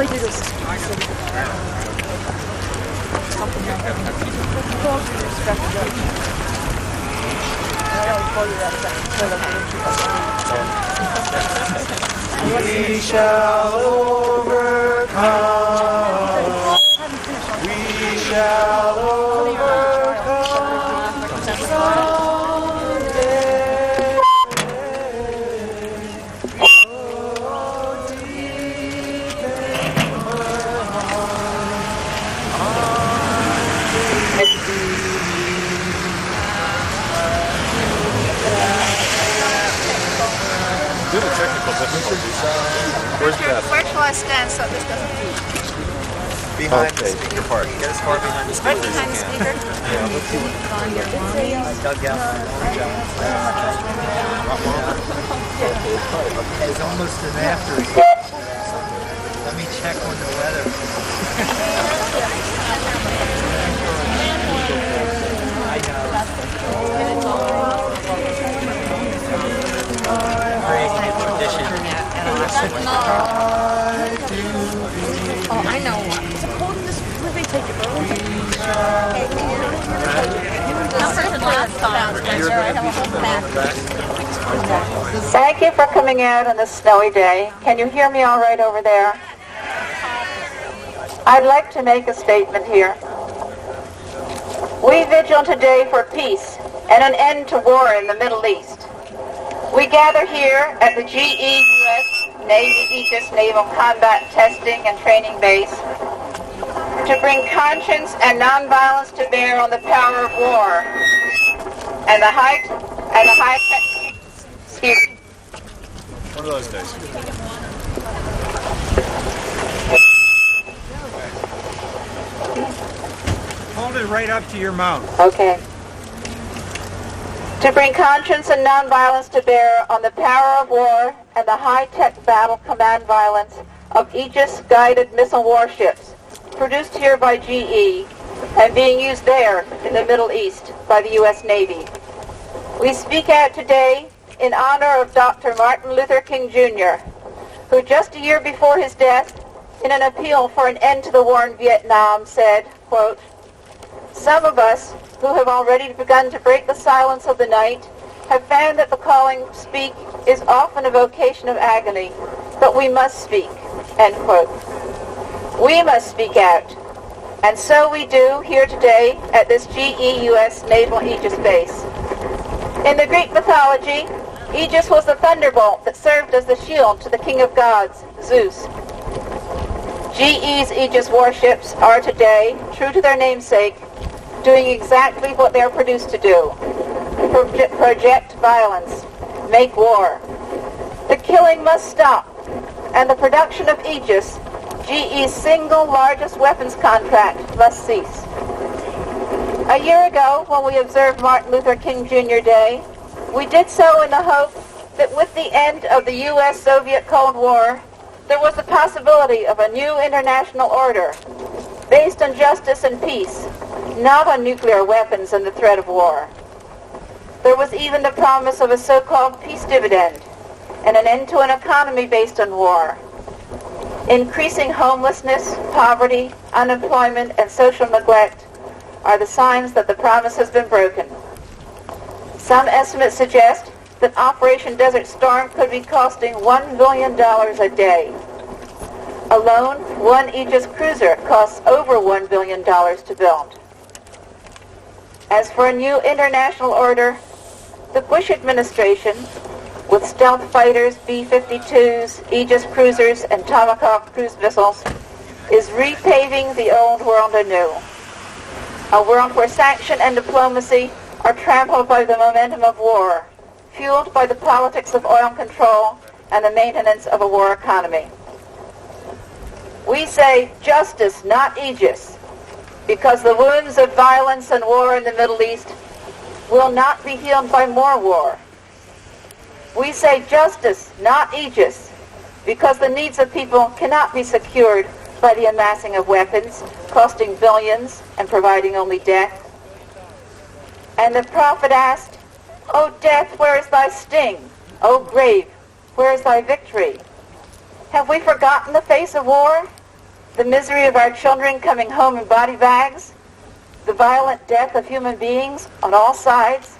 he did was We shall overcome. We shall overcome someday. Oh, deep in my heart, Due to technical difficulties. Where's that? Where shall I stand so this doesn't beep? Behind the speaker part. Get as far behind the speaker Right behind the speaker? Yeah, let's see what dug out my orange It's almost an after. Let me check on the weather. I Oh, I know one. Let me take it. Thank you for coming out on this snowy day. Can you hear me all right over there? I'd like to make a statement here. We vigil today for peace and an end to war in the Middle East. We gather here at the GE-US Navy Aegis Naval Combat Testing and Training Base to bring conscience and nonviolence to bear on the power of war and the high excuse me. One of those days. Hold it right up to your mouth. Okay. To bring conscience and nonviolence to bear on the power of war and the high-tech battle command violence of Aegis-guided missile warships produced here by GE and being used there in the Middle East by the U.S. Navy. We speak out today in honor of Dr. Martin Luther King Jr., who just a year before his death, in an appeal for an end to the war in Vietnam, said, quote, "Some of us who have already begun to break the silence of the night have found that the calling to speak is often a vocation of agony, but we must speak," end quote. We must speak out, and so we do here today at this GE-US Naval Aegis base. In the Greek mythology, Aegis was the thunderbolt that served as the shield to the king of gods, Zeus. GE's Aegis warships are today, true to their namesake, doing exactly what they're produced to do: project violence, make war. The killing must stop, and the production of Aegis, GE's single largest weapons contract, must cease. A year ago, when we observed Martin Luther King Jr. Day, we did so in the hope that with the end of the U.S.-Soviet Cold War, there was the possibility of a new international order based on justice and peace, not on nuclear weapons and the threat of war. There was even the promise of a so-called peace dividend and an end to an economy based on war. Increasing homelessness, poverty, unemployment, and social neglect are the signs that the promise has been broken. Some estimates suggest that Operation Desert Storm could be costing $1 billion a day. Alone, one Aegis cruiser costs over $1 billion to build. As for a new international order, the Bush administration, with stealth fighters, B-52s, Aegis cruisers, and Tomahawk cruise missiles, is repaving the old world anew. A world where sanction and diplomacy are trampled by the momentum of war, fueled by the politics of oil control and the maintenance of a war economy. We say justice, not Aegis, because the wounds of violence and war in the Middle East will not be healed by more war. We say justice, not Aegis, because the needs of people cannot be secured by the amassing of weapons, costing billions and providing only death. And the prophet asked, "O death, where is thy sting? O grave, where is thy victory?" Have we forgotten the face of war? the misery of our children coming home in body bags, the violent death of human beings on all sides?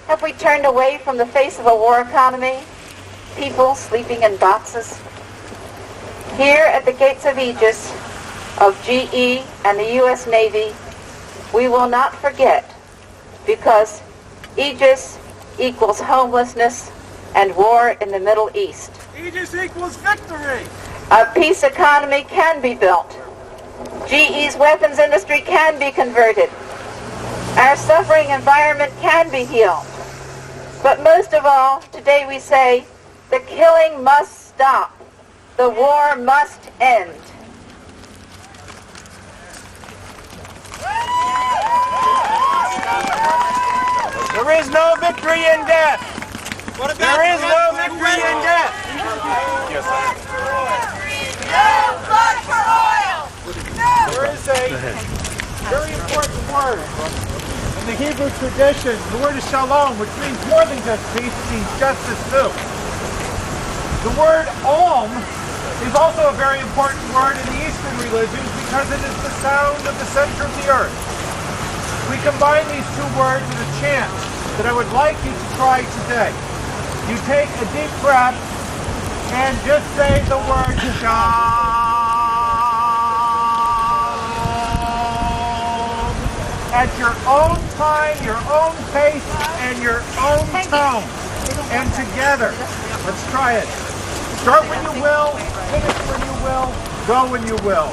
Have we turned away from the face of a war economy, people sleeping in boxes? Here at the gates of Aegis, of GE and the U.S. Navy, we will not forget, because Aegis equals homelessness and war in the Middle East. Aegis equals victory! A peace economy can be built. GE's weapons industry can be converted. Our suffering environment can be healed. But most of all, today we say, the killing must stop. The war must end. There is no victory in death! There is no victory in death! There is a very important word in the Hebrew tradition. The word is shalom, which means more than just peace, it means justice too. The word om is also a very important word in the Eastern religions because it is the sound of the center of the earth. We combine these two words in a chant that I would like you to try today. You take a deep breath and just say the word shalom at your own time, your own pace, and your own tone. And together, let's try it. Start when you will, finish when you will, go when you will.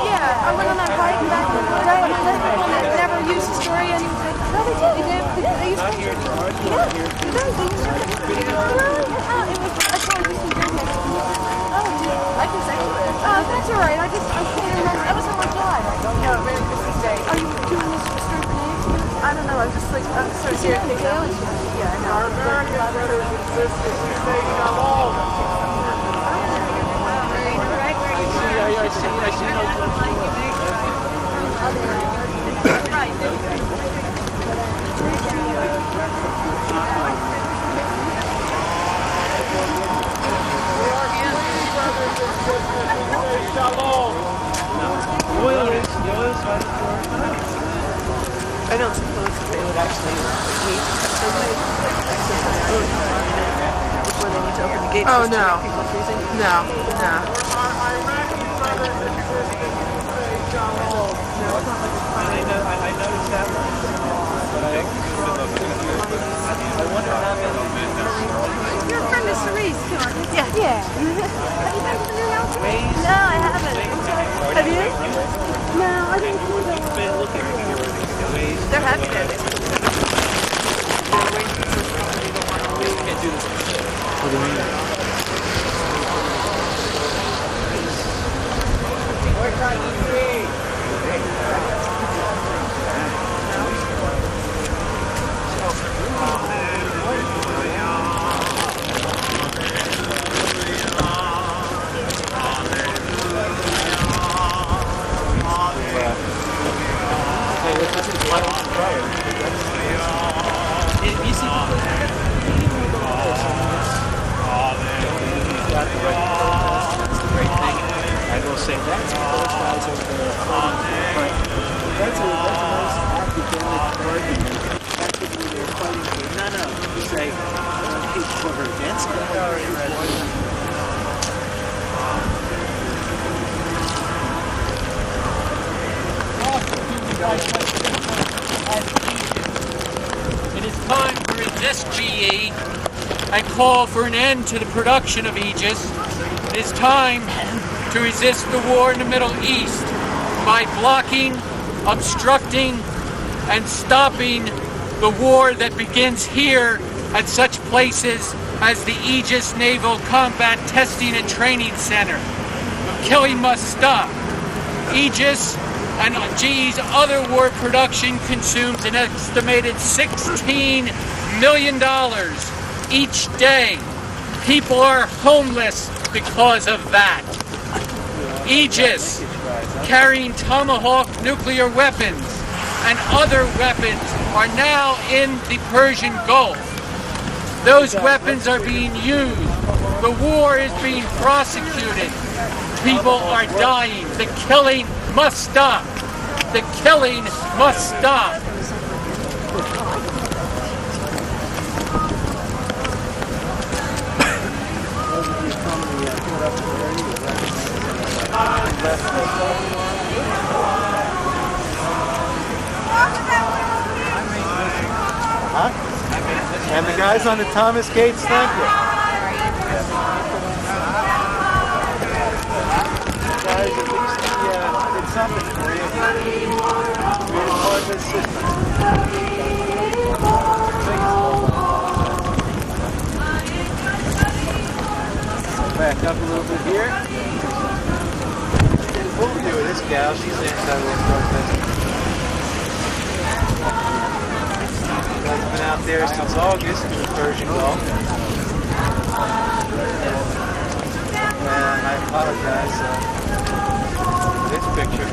Yeah, I went on that hike and back. My husband never used the story, and he was like, "No, they did. They used to." Yeah, they used to. It was. I told you some business. Oh, dude, I can say it. Oh, that's all right. I can't remember. That was on my fly. No, Merry Christmas Day. Are you doing this for Stir Grenades? I don't know. I'm just like, I'm sort of here. Yeah, I know. Our American brothers and sisters, we say shalom. I don't suppose that they would actually wait before they need to open the gates. Oh, no. People freezing. No, no. I noticed that, but I They're happy that they Can't do this. What do you mean? I will say that's what those guys over there are fighting. But that's a nice academic argument. Actively they're fighting for none of them. Say, people are against it. It is time to resist GE and call for an end to the production of aegis. It is time to resist the war in the Middle East by blocking, obstructing, and stopping the war that begins here at such places as the Aegis Naval Combat Testing and Training Center. The killing must stop. Aegis and GE's other war production consumes an estimated $16 million each day. People are homeless because of that. Aegis, carrying Tomahawk nuclear weapons and other weapons, are now in the Persian Gulf. Those weapons are being used. The war is being prosecuted. People are dying. The killing must stop. The killing must stop. Huh? And the guys on the Thomas Gates, thank you. Guys, at least did something for you. You're part of this system. Back up a little bit here. What we do with this gal? She's inside with us. I've been out there since August in the Persian Gulf. And I apologize for this picture.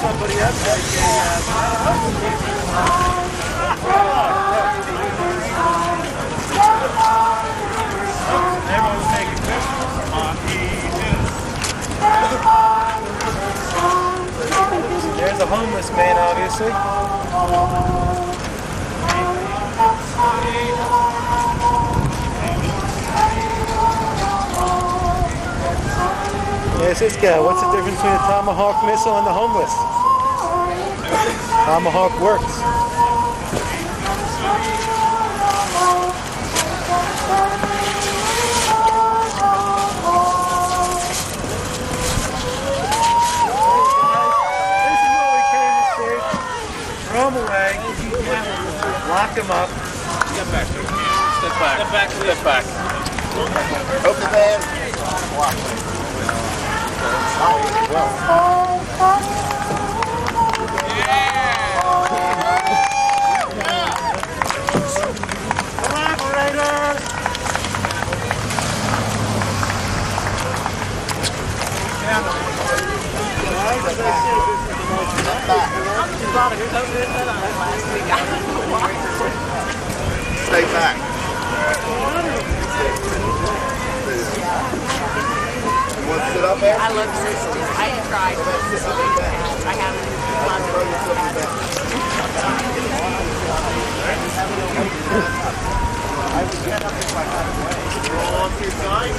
Somebody else everyone's making Christmas on aegis. There's a homeless man, obviously. There's this guy. What's the difference between a Tomahawk missile and the homeless? Tomahawk works. This is what we came to see. Throw them away. Lock them up. Step back. Step back. Step back. Step back. Open the van. Stay back. You want to sit up there? I love sisters. I have tried. I haven't. Roll off your side.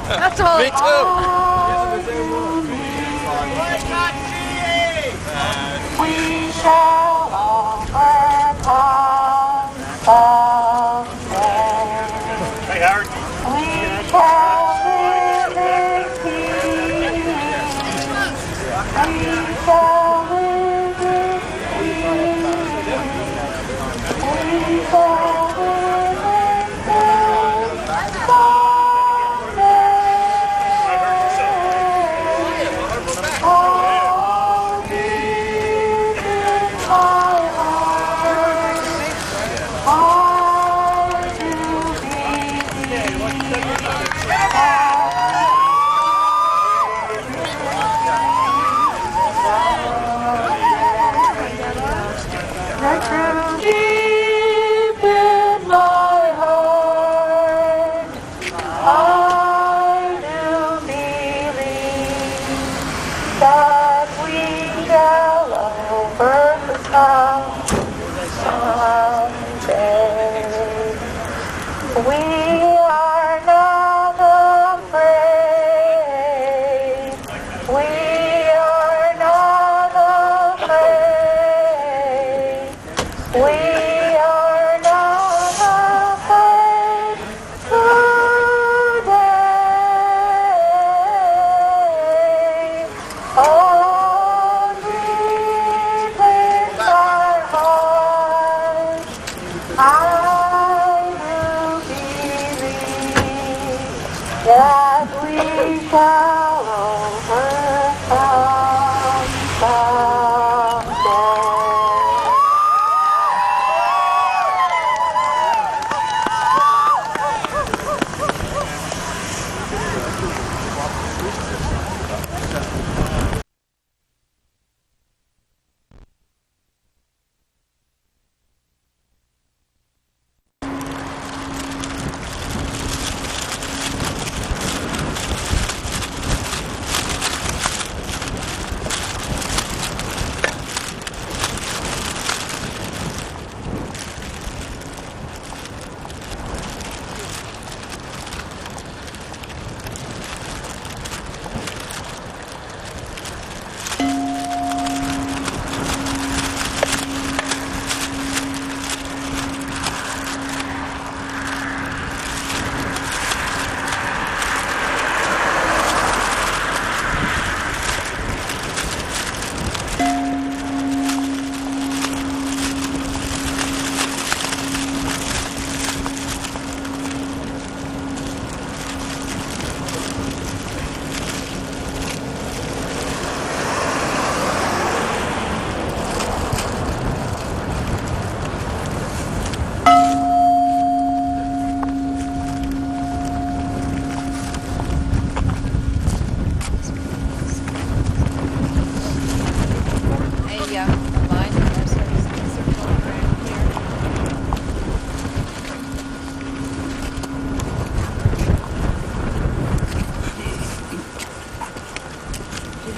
That's all. Me too. We shall overcome someday. Hey, Howard. We shall live in peace. We shall live in peace. We shall live in peace someday. All deep in my heart, I do deep in my heart, I do believe that we shall overcome someday. We are not afraid. We are not afraid. We are not afraid today. Oh, deep in my heart, I do believe that we shall overcome someday.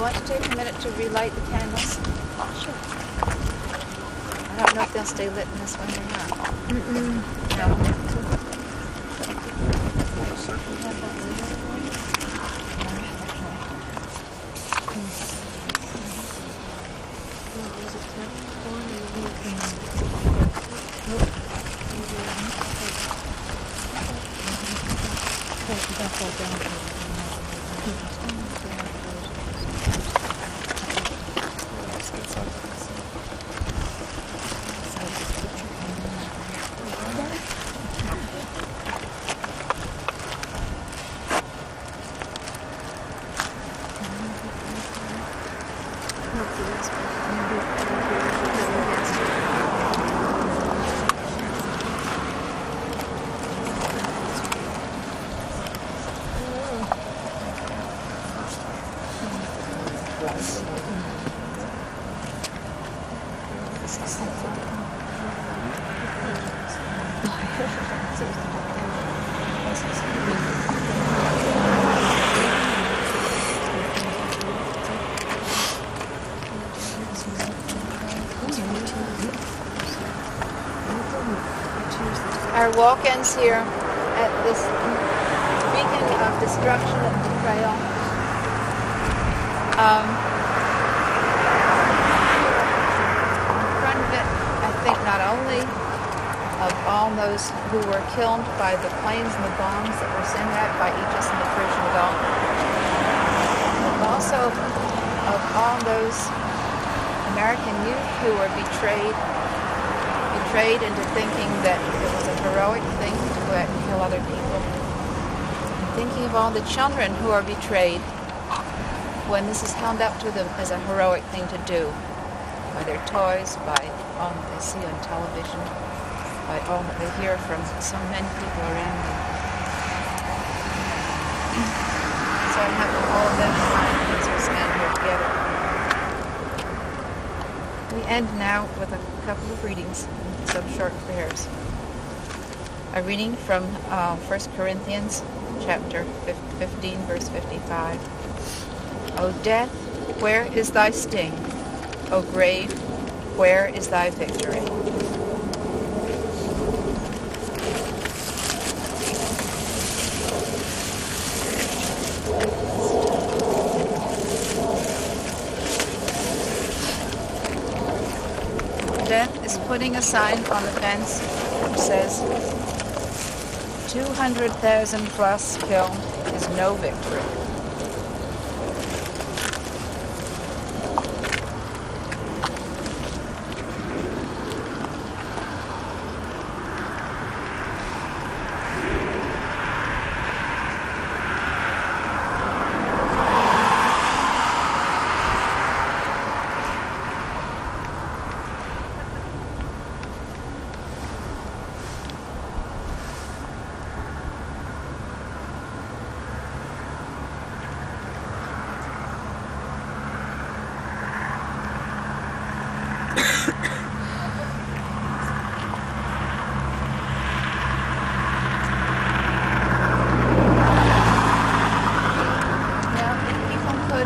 Want to take a minute to relight the candles? Sure. I don't know if they'll stay lit in this one or not. No. Yes. Our walk ends here at this beacon of destruction and betrayal. In front of it, I think not only of all those who were killed by the planes and the bombs that were sent out by Aegis and the Persian Gulf, but also of all those American youth who were betrayed into thinking that it was a heroic thing to go out and kill other people. And thinking of all the children who are betrayed when this is held up to them as a heroic thing to do, by their toys, by all that they see on television, by all that they hear from so many people around them. So I have all of them in mind as we stand here together. We end now with a couple of readings, some short prayers. A reading from 1 Corinthians chapter 15, verse 55. O death, where is thy sting? O grave, where is thy victory? Death is putting a sign on the fence which says 200,000 plus killed is no victory.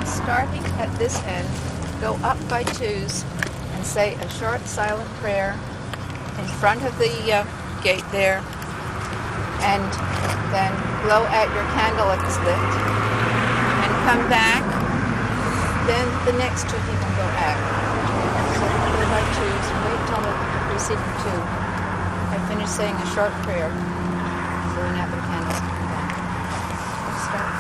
Starting at this end, go up by twos and say a short silent prayer in front of the gate there, and then blow out your candle if it's lit, and come back. Then the next two people go out. So go by twos, wait till the preceding two. I finish saying a short prayer, blowing out their candles, and come back. Start.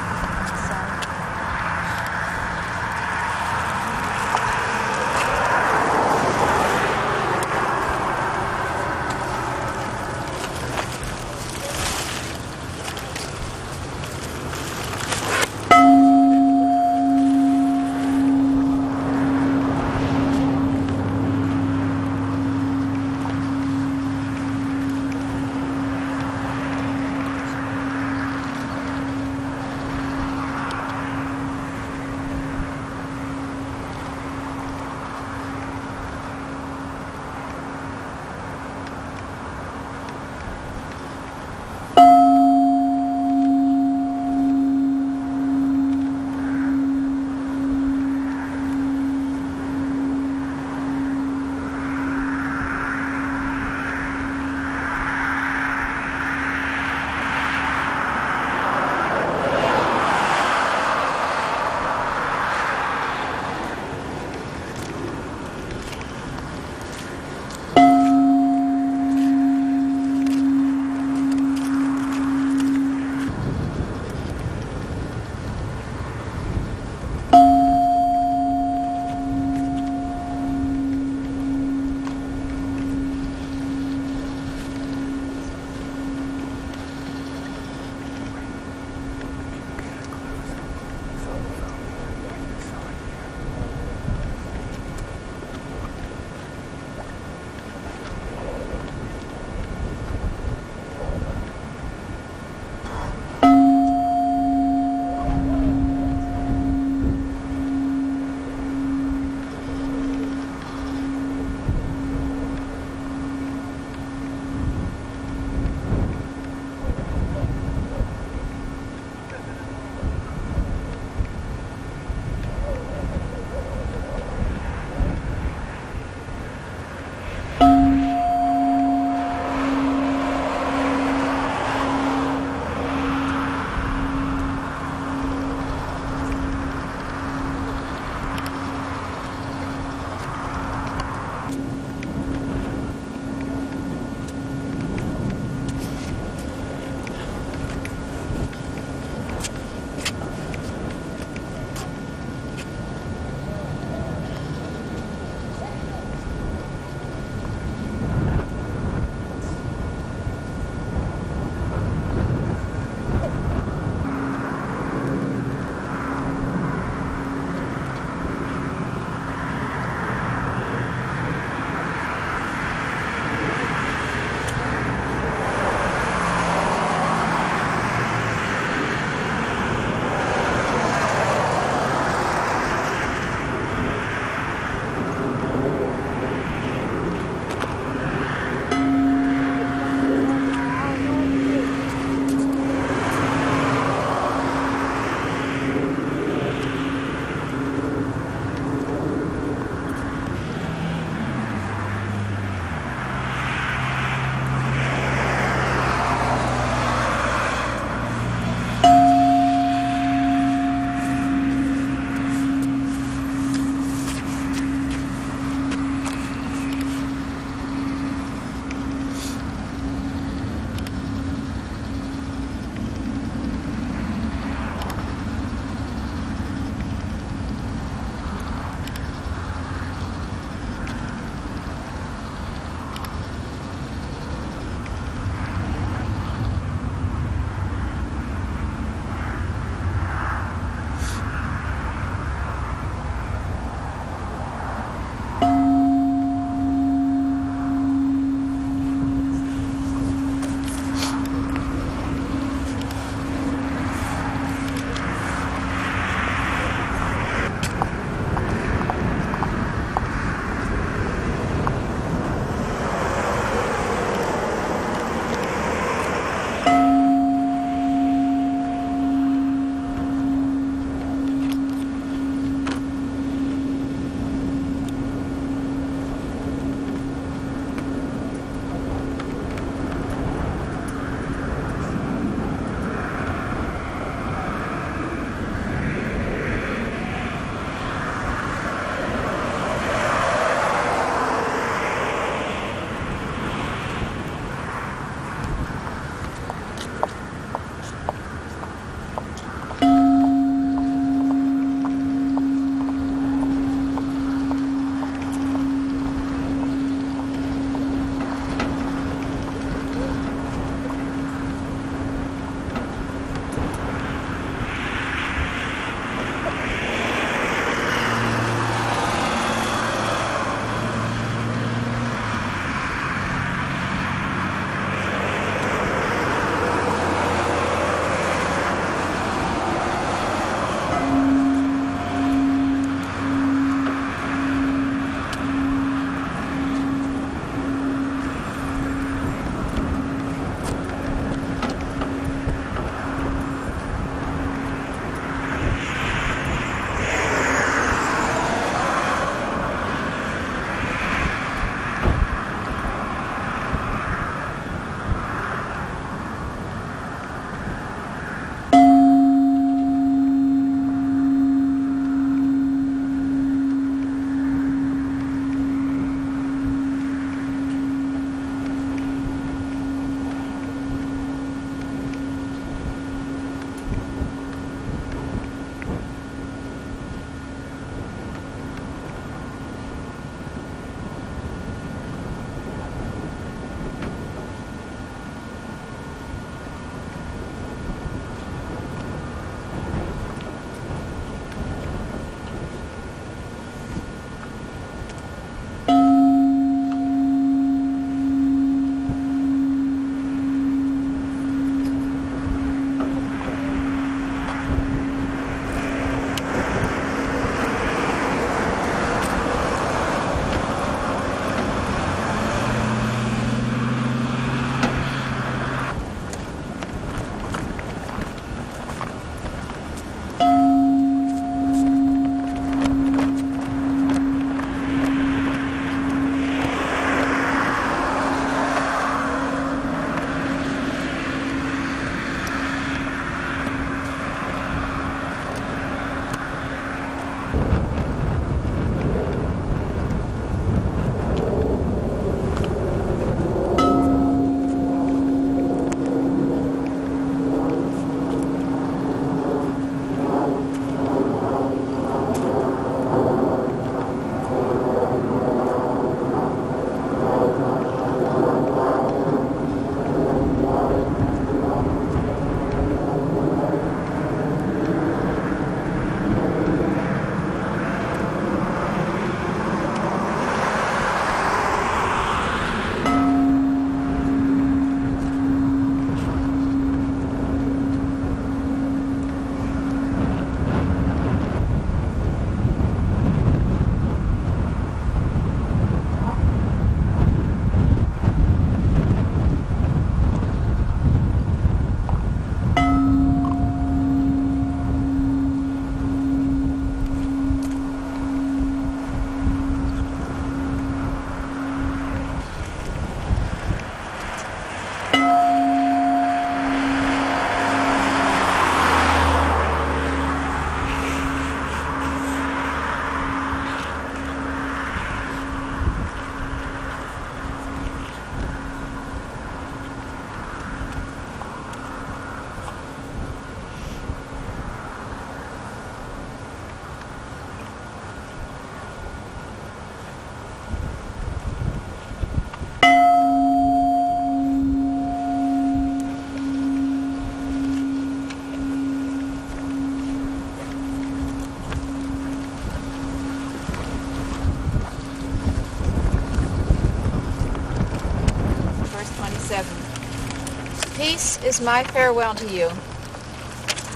peace is my farewell to you.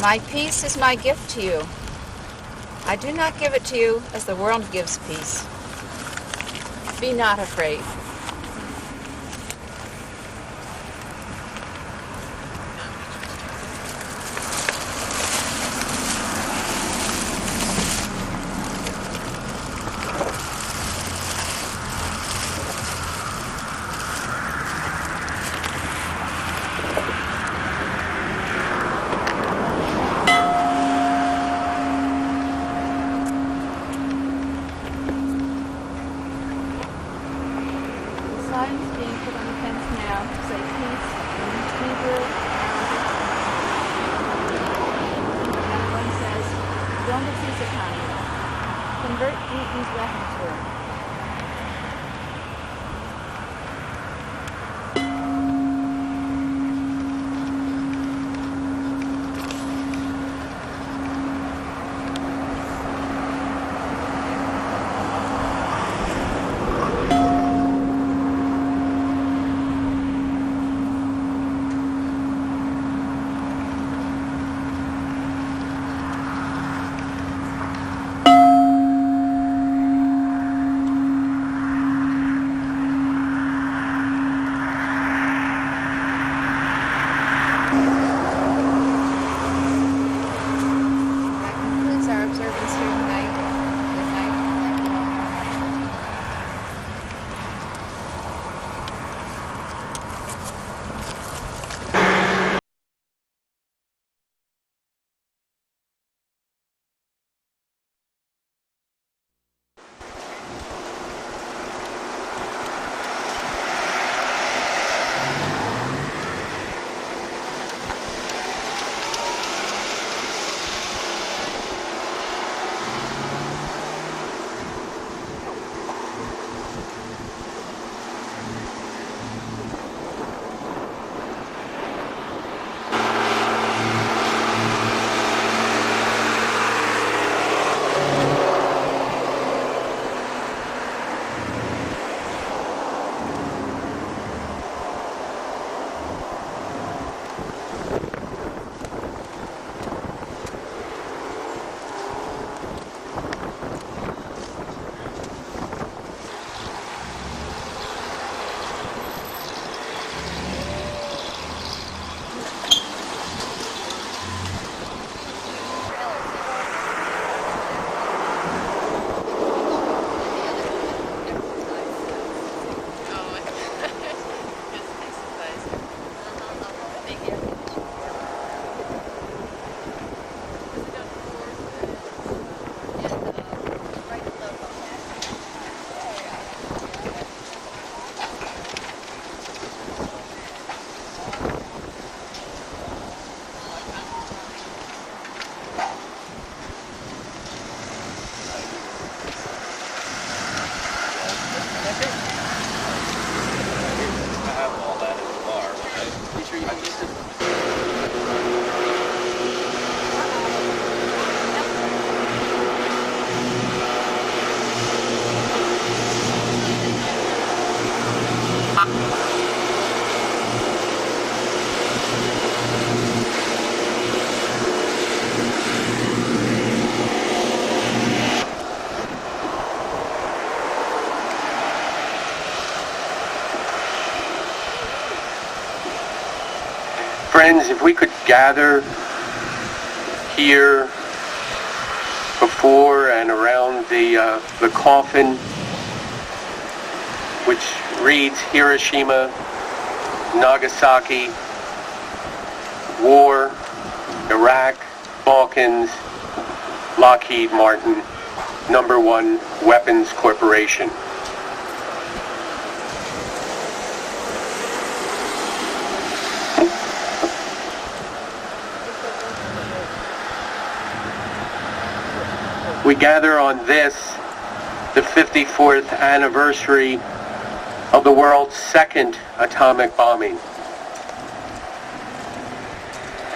My peace is my gift to you. I do not give it to you as the world gives peace. Be not afraid. Signs being put on the fence now to say peace in Hebrew. And one says, "Don't exist upon you. Convert these weapons to it." That concludes our observance here tonight. Good night. Thank you all very much. Friends, if we could gather here before and around the coffin, which reads Hiroshima, Nagasaki, War, Iraq, Balkans, Lockheed Martin, #1 Weapons Corporation. We gather on this, the 54th anniversary of the world's second atomic bombing.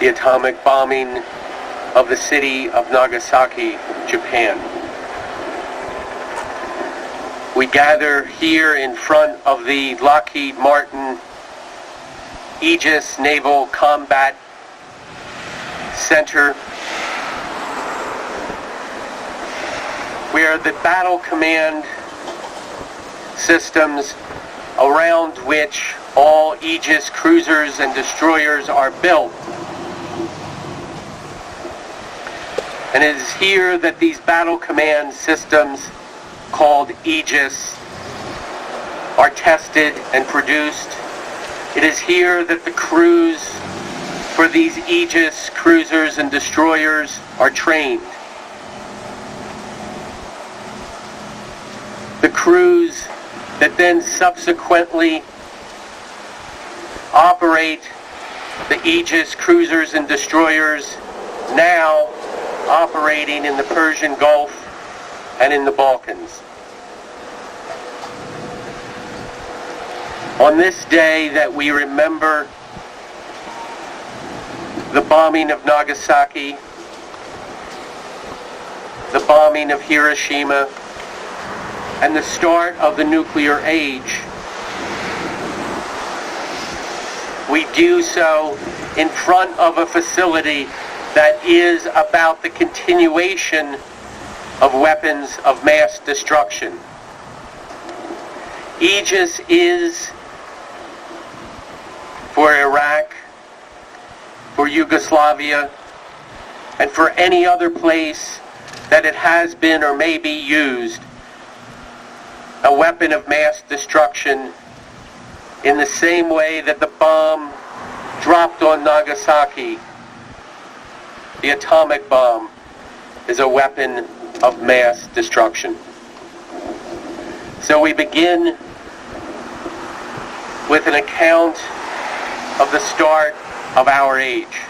The atomic bombing of the city of Nagasaki, Japan. We gather here in front of the Lockheed Martin Aegis Naval Combat Center, where the battle command systems around which all Aegis cruisers and destroyers are built. And it is here that these battle command systems, called Aegis, are tested and produced. It is here that the crews for these Aegis cruisers and destroyers are trained. The crews that then subsequently operate the Aegis cruisers and destroyers, now operating in the Persian Gulf and in the Balkans. On this day that we remember the bombing of Nagasaki, the bombing of Hiroshima, and the start of the nuclear age, we do so in front of a facility that is about the continuation of weapons of mass destruction. Aegis is for Iraq, for Yugoslavia, and for any other place that it has been or may be used, a weapon of mass destruction, in the same way that the bomb dropped on Nagasaki, the atomic bomb, is a weapon of mass destruction. So we begin with an account of the start of our age,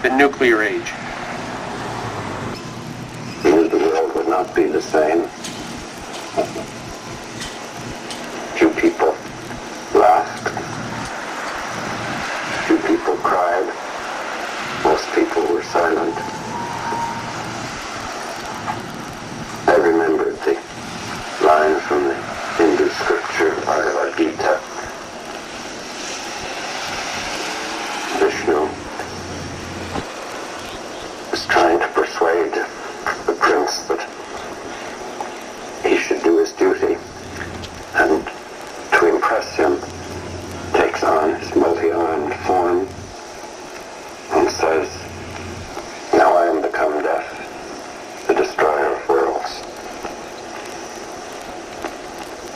the nuclear age. The world would not be the same. Few people laughed. Few people cried. Most people were silent. I remembered the line from the Hindu scripture, Bhagavad Gita. Vishnu was trying to persuade the prince that he should do his duty, and to impress him takes on his multi-armed form and says, "Now I am become death, the destroyer of worlds."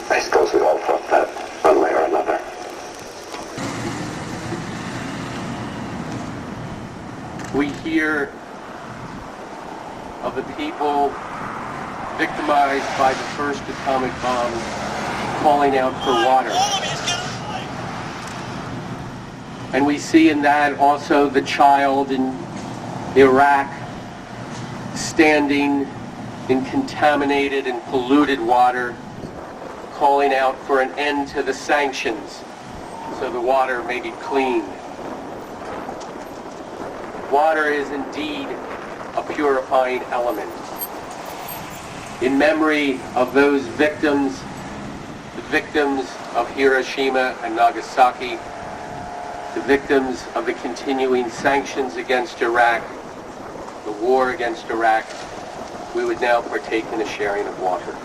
I suppose we all thought that one way or another. We hear of the people victimized by the first atomic bomb calling out for water. And we see in that also the child in Iraq standing in contaminated and polluted water, calling out for an end to the sanctions so the water may be cleaned. Water is indeed a purifying element. In memory of those victims, the victims of Hiroshima and Nagasaki, the victims of the continuing sanctions against Iraq, the war against Iraq, we would now partake in a sharing of water.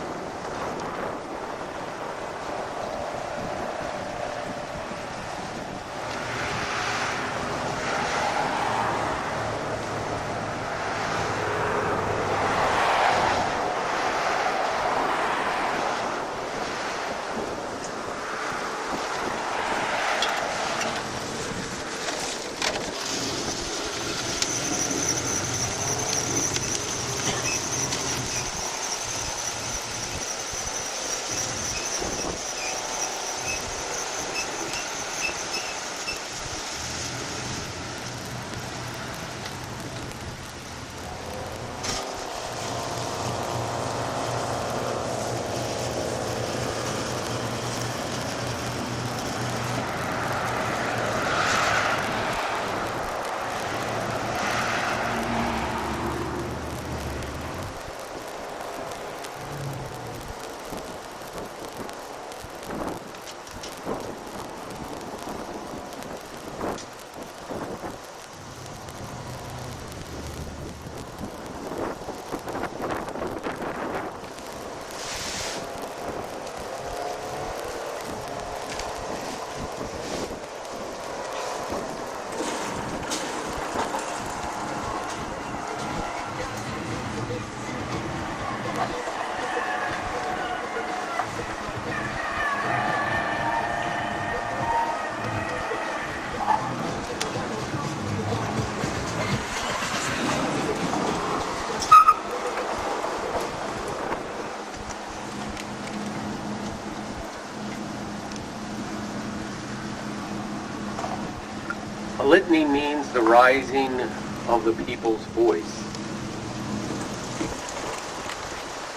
A litany means the rising of the people's voice.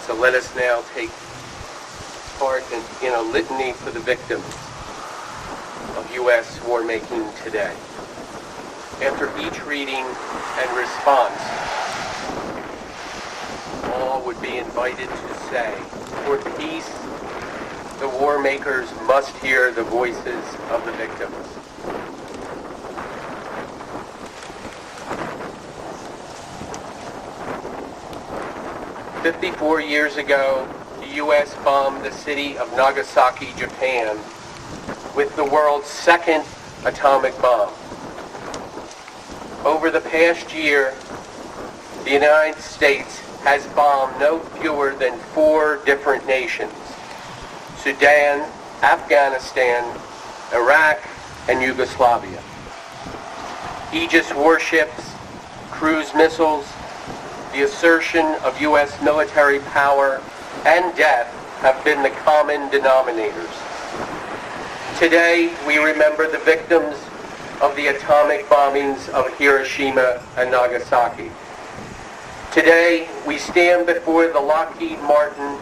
So let us now take part in a litany for the victims of U.S. war making today. After each reading and response, all would be invited to say, "For peace, the war makers must hear the voices of the victims." 54 years ago, the U.S. bombed the city of Nagasaki, Japan, with the world's second atomic bomb. Over the past year, the United States has bombed no fewer than 4 different nations: Sudan, Afghanistan, Iraq, and Yugoslavia. Aegis warships, cruise missiles, the assertion of U.S. military power, and death have been the common denominators. Today, we remember the victims of the atomic bombings of Hiroshima and Nagasaki. Today, we stand before the Lockheed Martin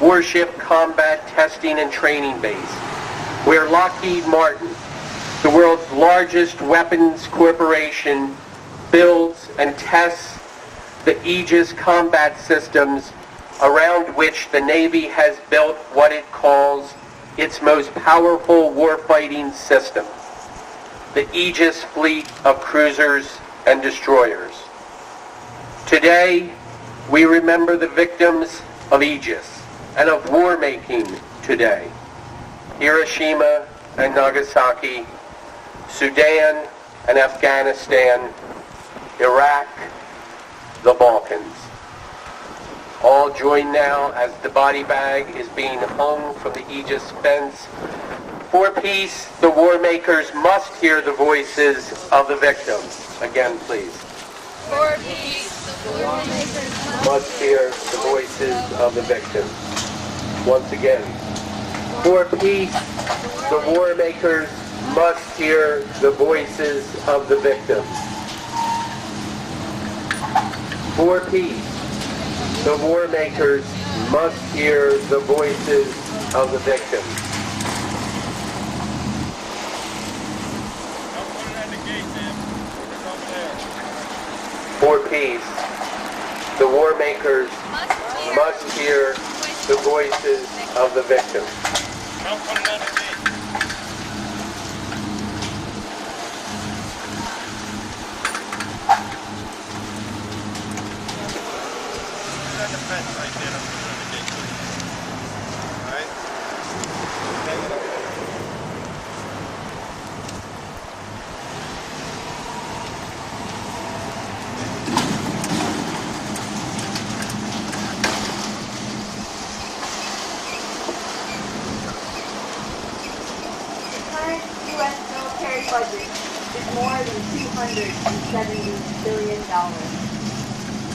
Warship Combat Testing and Training Base, where Lockheed Martin, the world's largest weapons corporation, builds and tests the Aegis combat systems around which the Navy has built what it calls its most powerful warfighting system, the Aegis fleet of cruisers and destroyers. Today, we remember the victims of Aegis and of war making today: Hiroshima and Nagasaki, Sudan and Afghanistan, Iraq, the Balkans. All join now as the body bag is being hung from the Aegis fence. For peace, the war makers must hear the voices of the victims. Again, please. For peace, the war makers Must hear the voices of the victims. Once again. For peace, the war makers must hear the voices of the victims. For peace, the war makers must hear the voices of the victims. For peace, the war makers must hear the voices of the victims. U.S. military budget is more than $270 billion.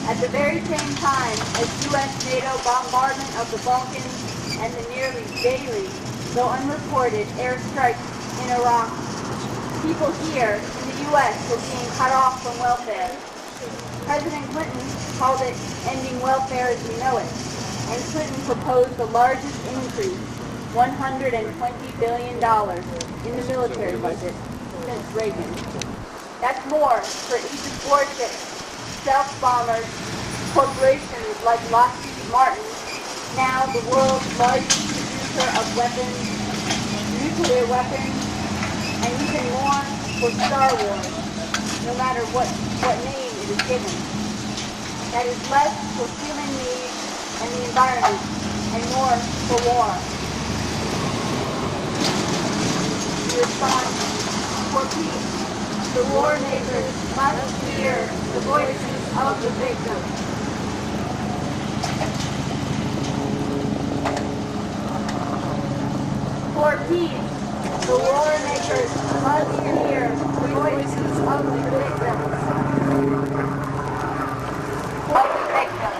At the very same time as U.S. NATO bombardment of the Balkans and the nearly daily, though unreported, airstrikes in Iraq, people here in the U.S. were being cut off from welfare. President Clinton called it ending welfare as we know it, and Clinton proposed the largest increase, $120 billion, in the military budget since Reagan. That's more for Aegis warships, stealth bombers, corporations like Lockheed Martin, now the world's largest producer of weapons, nuclear weapons, and even more for Star Wars, no matter what name it is given. That is less for human needs and the environment, and more for war. Response: for peace, the war makers must hear the voices of the victims. For peace, the war makers must hear the voices of the victims. Of the victims.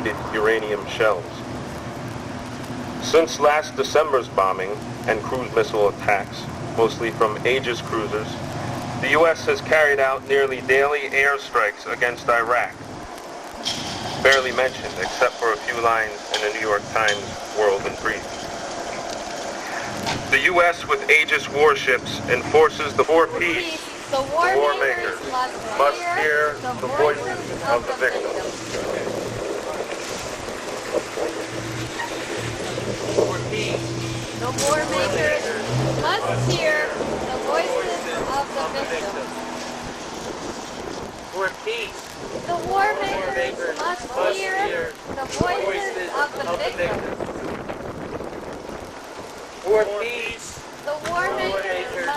depleted uranium shells. Since last December's bombing and cruise missile attacks, mostly from Aegis cruisers, the U.S. has carried out nearly daily airstrikes against Iraq. Barely mentioned, except for a few lines in the New York Times World in Brief. The U.S. with Aegis warships enforces the four P's. The war makers must hear the voices of the victims. The war makers must hear the voices of the victims. For peace. The war makers must hear the voices of the victims. For peace. The war makers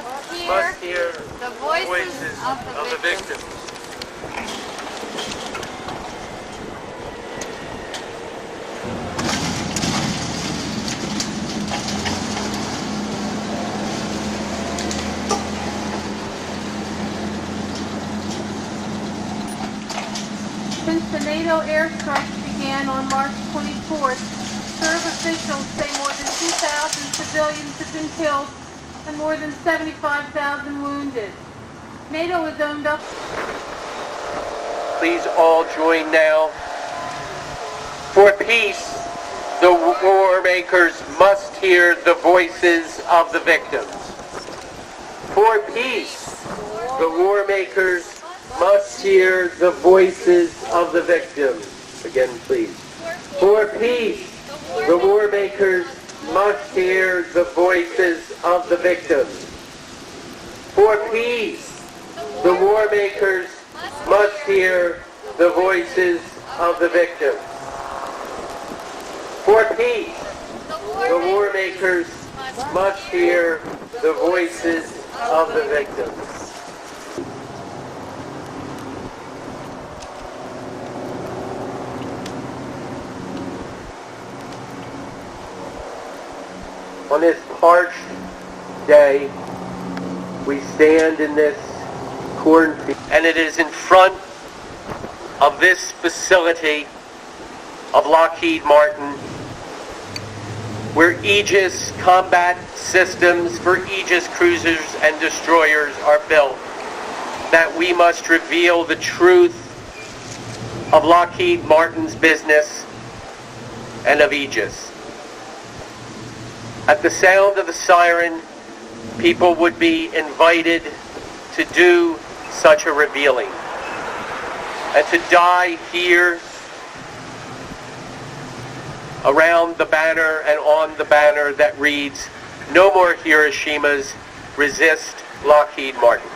must hear the voices of the victims. Since the NATO airstrikes began on March 24th, serve officials say more than 2,000 civilians have been killed and more than 75,000 wounded. NATO has owned up. Please all join now. For peace, the war makers must hear the voices of the victims. For peace, the war makers must hear the voices of the victims. Again, please. For peace, the war makers must hear the voices of the victims. For peace, the war makers must hear the voices of the victims. For peace, the war makers must hear the voices of the victims. On this parched day, we stand in this cornfield, and it is in front of this facility of Lockheed Martin, where Aegis combat systems for Aegis cruisers and destroyers are built, that we must reveal the truth of Lockheed Martin's business and of Aegis. At the sound of the siren, people would be invited to do such a revealing and to die here around the banner and on the banner that reads, "No more Hiroshimas, resist Lockheed Martin."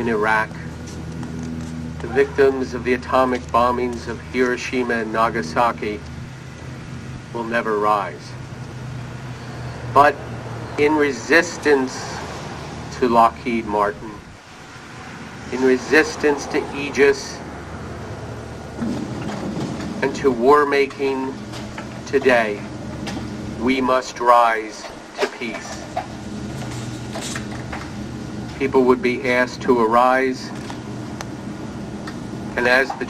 in Iraq, the victims of the atomic bombings of Hiroshima and Nagasaki will never rise. But in resistance to Lockheed Martin, in resistance to aegis, and to war-making today, we must rise to peace. People would be asked to arise, and as the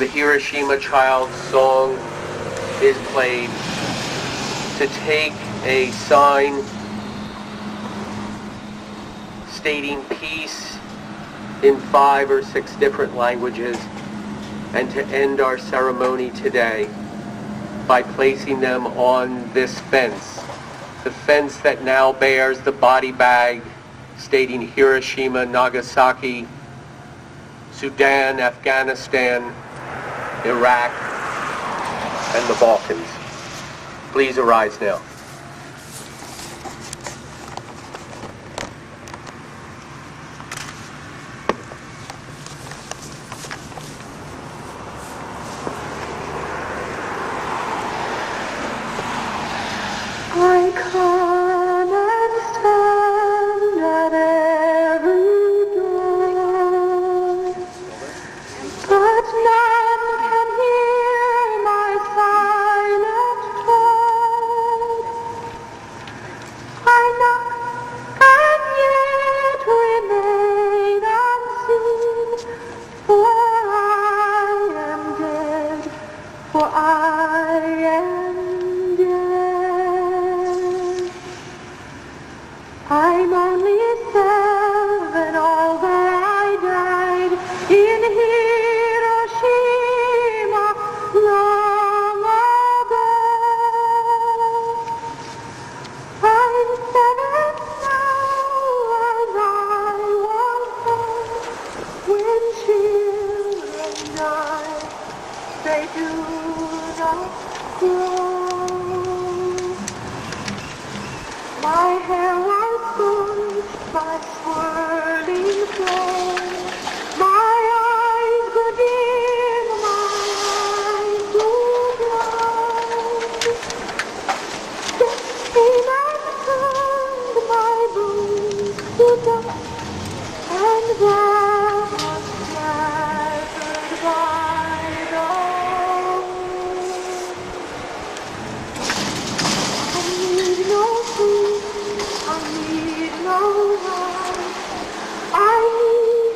Hiroshima Child's song is played, to take a sign stating peace in 5 or 6 different languages, and to end our ceremony today by placing them on this fence, the fence that now bears the body bag stating Hiroshima, Nagasaki, Sudan, Afghanistan, Iraq, and the Balkans. Please arise now. I come and stand at every door, but none can hear my silent tread. I knock and yet remain unseen, for I am dead, for I am I'm only 7, although I died in Hiroshima long ago. I'm 7 now as I was born, when children die, they do not grow. My hair was scorched by swirling flame. My eyes grew dim, my eyes grew blind. Death came and turned my bones to dust, and that was scattered by the wind. I need no food, I need no light, I need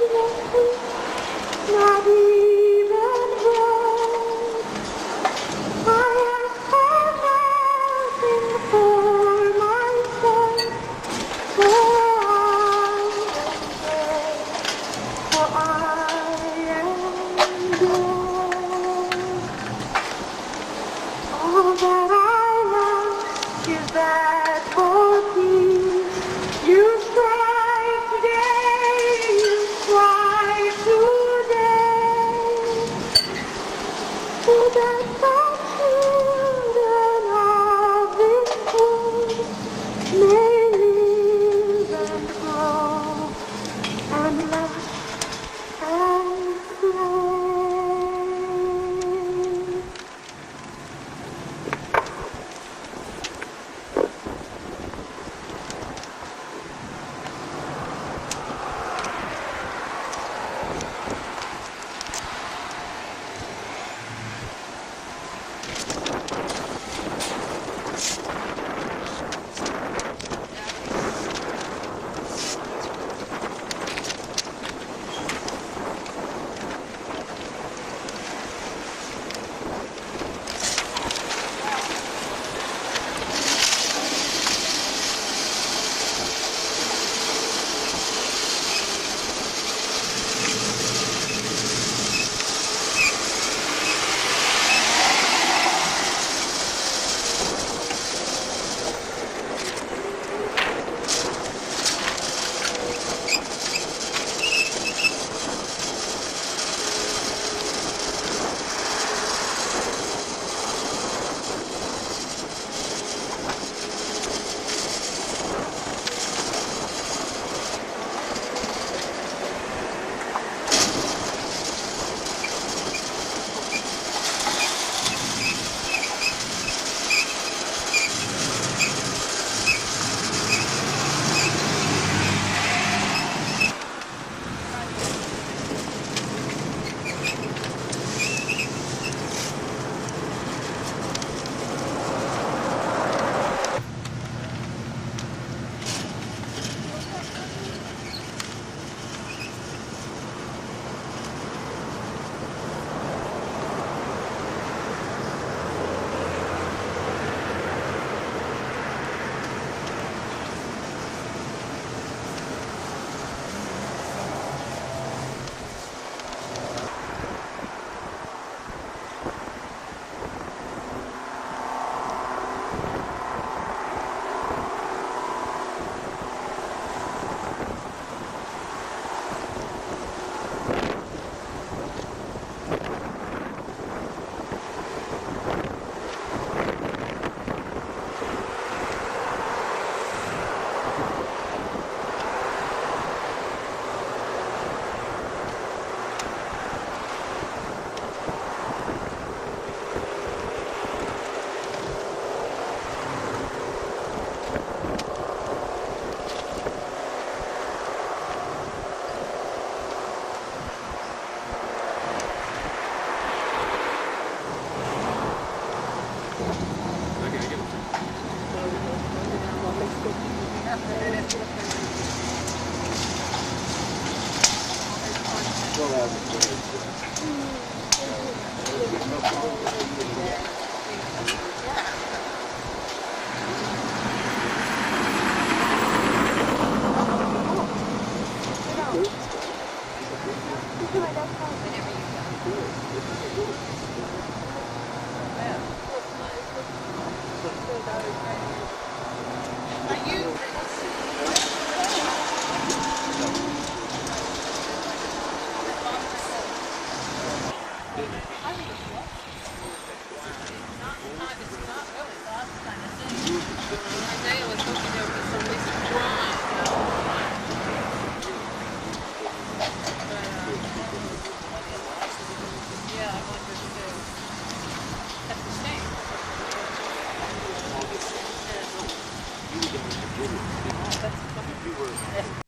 That's